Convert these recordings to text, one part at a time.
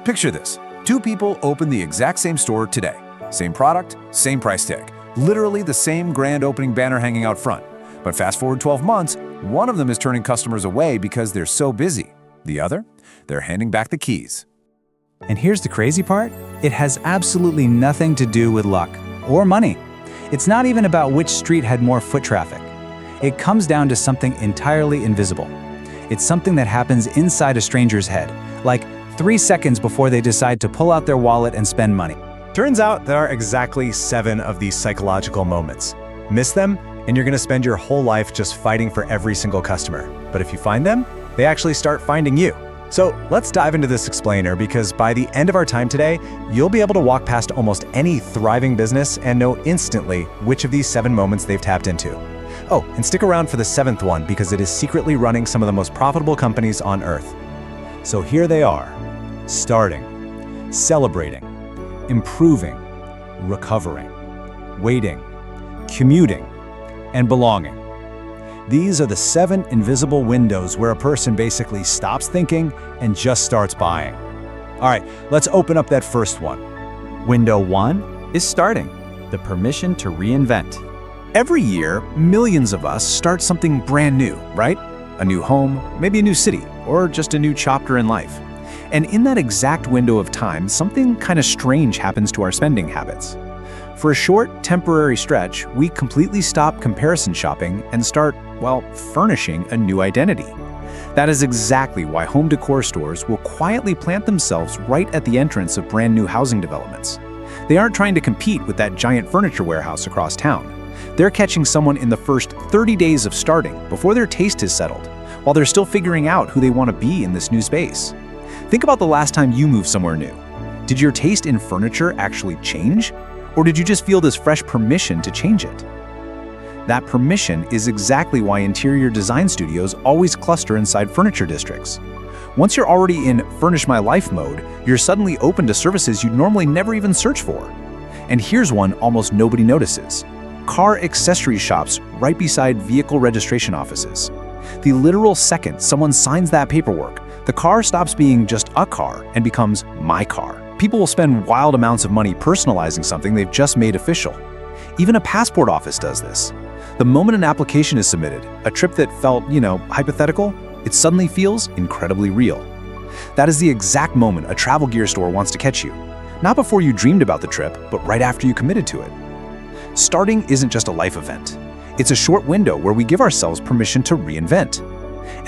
Picture this. Two people open the exact same store today. Same product, same price tag. Literally the same grand opening banner hanging out front. But fast forward 12 months, one of them is turning customers away because they're so busy. The other? They're handing back the keys. And here's the crazy part. It has absolutely nothing to do with luck or money. It's not even about which street had more foot traffic. It comes down to something entirely invisible. It's something that happens inside a stranger's head, like 3 seconds before they decide to pull out their wallet and spend money. Turns out there are exactly 7 of these psychological moments. Miss them, and you're gonna spend your whole life just fighting for every single customer. But if you find them, they actually start finding you. So let's dive into this explainer, because by the end of our time today, you'll be able to walk past almost any thriving business and know instantly which of these 7 moments they've tapped into. Oh, and stick around for the 7th one, because it is secretly running some of the most profitable companies on earth. So here they are: starting, celebrating, improving, recovering, waiting, commuting, and belonging. These are the 7 invisible windows where a person basically stops thinking and just starts buying. All right, let's open up that first one. Window 1 is starting, the permission to reinvent. Every year, millions of us start something brand new, right? A new home, maybe a new city, or just a new chapter in life. And in that exact window of time, something kind of strange happens to our spending habits. For a short, temporary stretch, we completely stop comparison shopping and start, well, furnishing a new identity. That is exactly why home decor stores will quietly plant themselves right at the entrance of brand new housing developments. They aren't trying to compete with that giant furniture warehouse across town. They're catching someone in the first 30 days of starting, before their taste is settled, while they're still figuring out who they want to be in this new space. Think about the last time you moved somewhere new. Did your taste in furniture actually change? Or did you just feel this fresh permission to change it? That permission is exactly why interior design studios always cluster inside furniture districts. Once you're already in Furnish My Life mode, you're suddenly open to services you'd normally never even search for. And here's one almost nobody notices: car accessory shops right beside vehicle registration offices. The literal second someone signs that paperwork, the car stops being just a car and becomes my car. People will spend wild amounts of money personalizing something they've just made official. Even a passport office does this. The moment an application is submitted, a trip that felt, hypothetical, it suddenly feels incredibly real. That is the exact moment a travel gear store wants to catch you. Not before you dreamed about the trip, but right after you committed to it. Starting isn't just a life event. It's a short window where we give ourselves permission to reinvent.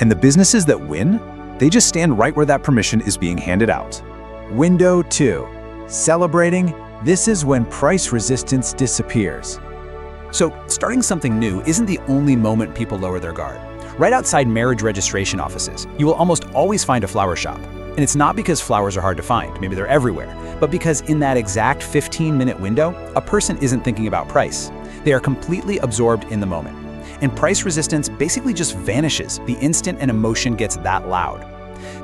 And the businesses that win, they just stand right where that permission is being handed out. Window 2, celebrating. This is when price resistance disappears. So, starting something new isn't the only moment people lower their guard. Right outside marriage registration offices, you will almost always find a flower shop. And it's not because flowers are hard to find, maybe they're everywhere, but because in that exact 15-minute window, a person isn't thinking about price. They are completely absorbed in the moment. And price resistance basically just vanishes the instant an emotion gets that loud.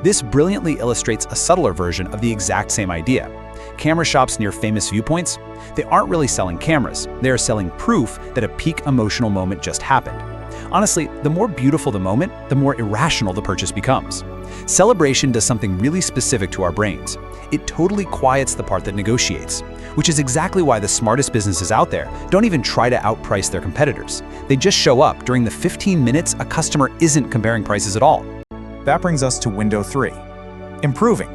This brilliantly illustrates a subtler version of the exact same idea. Camera shops near famous viewpoints, they aren't really selling cameras. They are selling proof that a peak emotional moment just happened. Honestly, the more beautiful the moment, the more irrational the purchase becomes. Celebration does something really specific to our brains. It totally quiets the part that negotiates, which is exactly why the smartest businesses out there don't even try to outprice their competitors. They just show up during the 15 minutes a customer isn't comparing prices at all. That brings us to window 3, improving,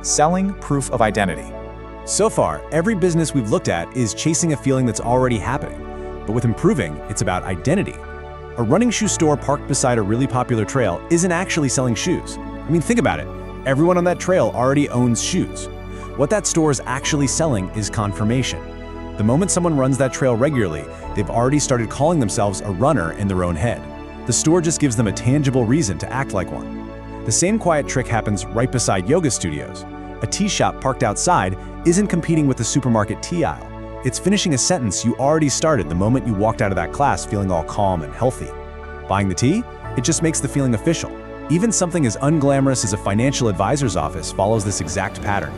selling proof of identity. So far, every business we've looked at is chasing a feeling that's already happening. But with improving, it's about identity. A running shoe store parked beside a really popular trail isn't actually selling shoes. I mean, think about it. Everyone on that trail already owns shoes. What that store is actually selling is confirmation. The moment someone runs that trail regularly, they've already started calling themselves a runner in their own head. The store just gives them a tangible reason to act like one. The same quiet trick happens right beside yoga studios. A tea shop parked outside isn't competing with the supermarket tea aisle. It's finishing a sentence you already started the moment you walked out of that class feeling all calm and healthy. Buying the tea? It just makes the feeling official. Even something as unglamorous as a financial advisor's office follows this exact pattern.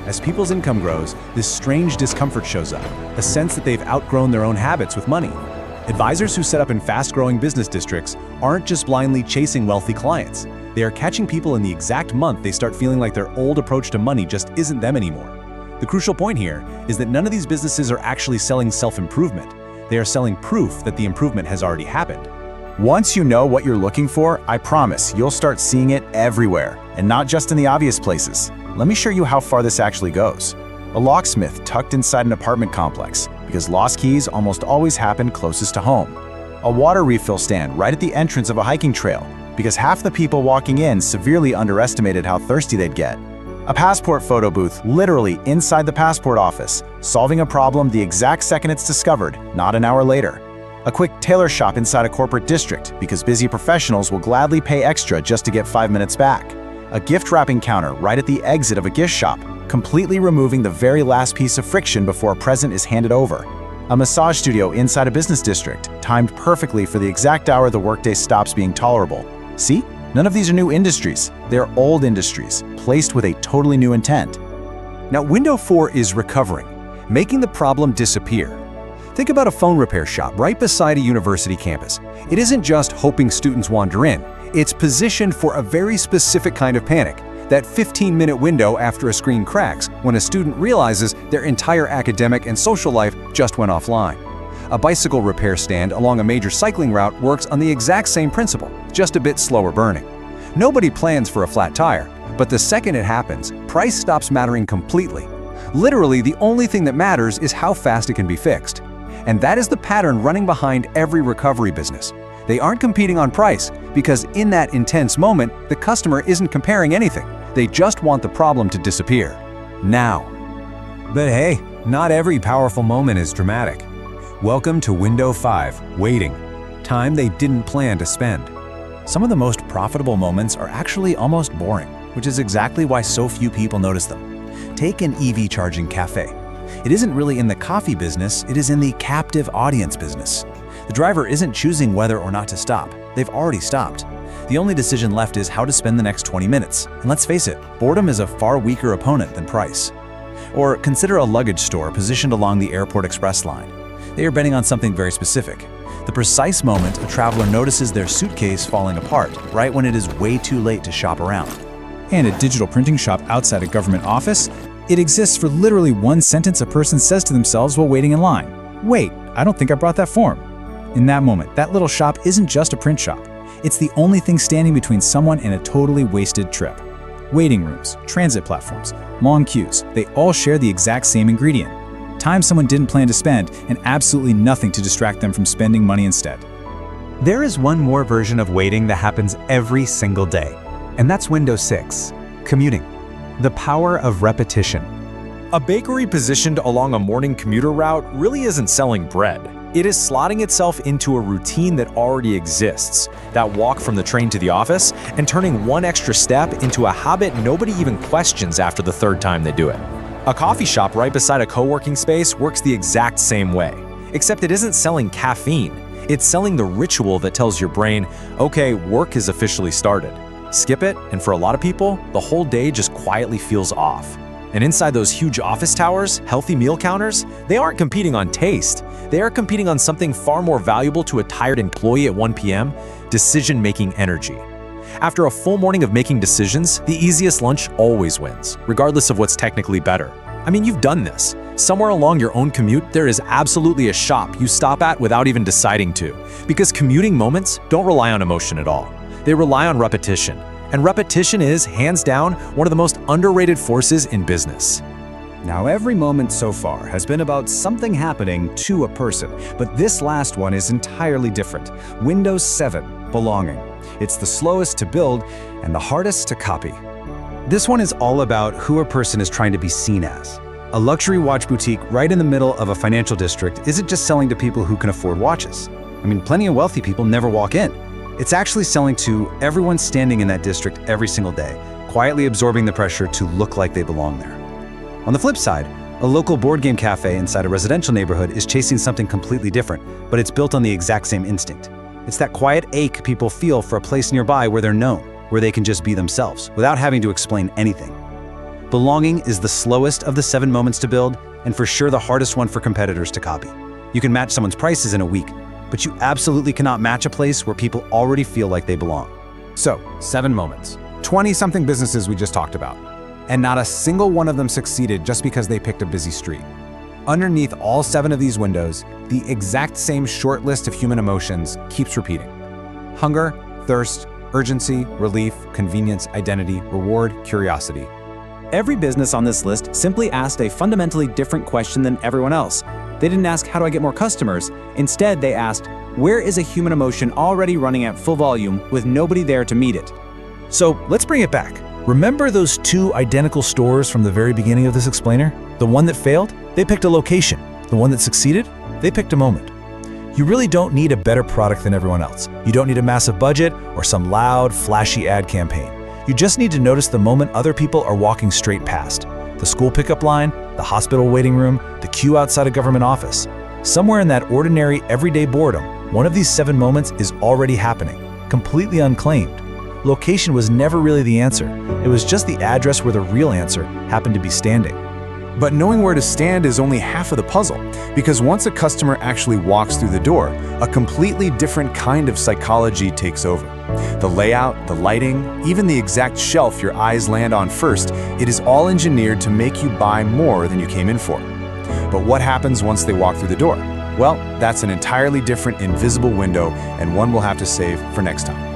As people's income grows, this strange discomfort shows up, a sense that they've outgrown their own habits with money. Advisors who set up in fast-growing business districts aren't just blindly chasing wealthy clients. They are catching people in the exact month they start feeling like their old approach to money just isn't them anymore. The crucial point here is that none of these businesses are actually selling self-improvement. They are selling proof that the improvement has already happened. Once you know what you're looking for, I promise you'll start seeing it everywhere, and not just in the obvious places. Let me show you how far this actually goes. A locksmith tucked inside an apartment complex, because lost keys almost always happen closest to home. A water refill stand right at the entrance of a hiking trail, because half the people walking in severely underestimated how thirsty they'd get. A passport photo booth literally inside the passport office, solving a problem the exact second it's discovered, not an hour later. A quick tailor shop inside a corporate district, because busy professionals will gladly pay extra just to get 5 minutes back. A gift wrapping counter right at the exit of a gift shop, completely removing the very last piece of friction before a present is handed over. A massage studio inside a business district, timed perfectly for the exact hour the workday stops being tolerable. See? None of these are new industries. They're old industries, placed with a totally new intent. Now, window 4 is recovering, making the problem disappear. Think about a phone repair shop right beside a university campus. It isn't just hoping students wander in. It's positioned for a very specific kind of panic, that 15-minute window after a screen cracks when a student realizes their entire academic and social life just went offline. A bicycle repair stand along a major cycling route works on the exact same principle, just a bit slower burning. Nobody plans for a flat tire, but the second it happens, price stops mattering completely. Literally, the only thing that matters is how fast it can be fixed. And that is the pattern running behind every recovery business. They aren't competing on price, because in that intense moment, the customer isn't comparing anything. They just want the problem to disappear. Now. But hey, not every powerful moment is dramatic. Welcome to Window 5, waiting. Time they didn't plan to spend. Some of the most profitable moments are actually almost boring, which is exactly why so few people notice them. Take an EV charging cafe. It isn't really in the coffee business, it is in the captive audience business. The driver isn't choosing whether or not to stop. They've already stopped. The only decision left is how to spend the next 20 minutes. And let's face it, boredom is a far weaker opponent than price. Or consider a luggage store positioned along the airport express line. They are betting on something very specific. The precise moment a traveler notices their suitcase falling apart, right when it is way too late to shop around. And a digital printing shop outside a government office, it exists for literally one sentence a person says to themselves while waiting in line. Wait, I don't think I brought that form. In that moment, that little shop isn't just a print shop. It's the only thing standing between someone and a totally wasted trip. Waiting rooms, transit platforms, long queues, they all share the exact same ingredient. Time someone didn't plan to spend, and absolutely nothing to distract them from spending money instead. There is one more version of waiting that happens every single day, and that's window 6, commuting. The power of repetition. A bakery positioned along a morning commuter route really isn't selling bread. It is slotting itself into a routine that already exists, that walk from the train to the office, and turning one extra step into a habit nobody even questions after the third time they do it. A coffee shop right beside a co-working space works the exact same way, except it isn't selling caffeine. It's selling the ritual that tells your brain, okay, work is officially started. Skip it, and for a lot of people, the whole day just quietly feels off. And inside those huge office towers, healthy meal counters, they aren't competing on taste. They are competing on something far more valuable to a tired employee at 1 p.m., decision-making energy. After a full morning of making decisions, the easiest lunch always wins, regardless of what's technically better. I mean, you've done this. Somewhere along your own commute, there is absolutely a shop you stop at without even deciding to, because commuting moments don't rely on emotion at all. They rely on repetition. And repetition is, hands down, one of the most underrated forces in business. Now, every moment so far has been about something happening to a person, but this last one is entirely different. Window 7, belonging. It's the slowest to build and the hardest to copy. This one is all about who a person is trying to be seen as. A luxury watch boutique right in the middle of a financial district isn't just selling to people who can afford watches. I mean, plenty of wealthy people never walk in. It's actually selling to everyone standing in that district every single day, quietly absorbing the pressure to look like they belong there. On the flip side, a local board game cafe inside a residential neighborhood is chasing something completely different, but it's built on the exact same instinct. It's that quiet ache people feel for a place nearby where they're known, where they can just be themselves, without having to explain anything. Belonging is the slowest of the 7 moments to build, and for sure the hardest one for competitors to copy. You can match someone's prices in a week, but you absolutely cannot match a place where people already feel like they belong. So, 7 moments. 20-something businesses we just talked about. And not a single one of them succeeded just because they picked a busy street. Underneath all 7 of these windows, the exact same short list of human emotions keeps repeating. Hunger, thirst, urgency, relief, convenience, identity, reward, curiosity. Every business on this list simply asked a fundamentally different question than everyone else. They didn't ask, how do I get more customers? Instead, they asked, where is a human emotion already running at full volume with nobody there to meet it? So let's bring it back. Remember those 2 identical stores from the very beginning of this explainer? The one that failed? They picked a location. The one that succeeded? They picked a moment. You really don't need a better product than everyone else. You don't need a massive budget or some loud, flashy ad campaign. You just need to notice the moment other people are walking straight past. The school pickup line, the hospital waiting room, the queue outside a government office. Somewhere in that ordinary, everyday boredom, one of these 7 moments is already happening, completely unclaimed. Location was never really the answer. It was just the address where the real answer happened to be standing. But knowing where to stand is only half of the puzzle, because once a customer actually walks through the door, a completely different kind of psychology takes over. The layout, the lighting, even the exact shelf your eyes land on first, it is all engineered to make you buy more than you came in for. But what happens once they walk through the door? Well, that's an entirely different invisible window, and one we'll have to save for next time.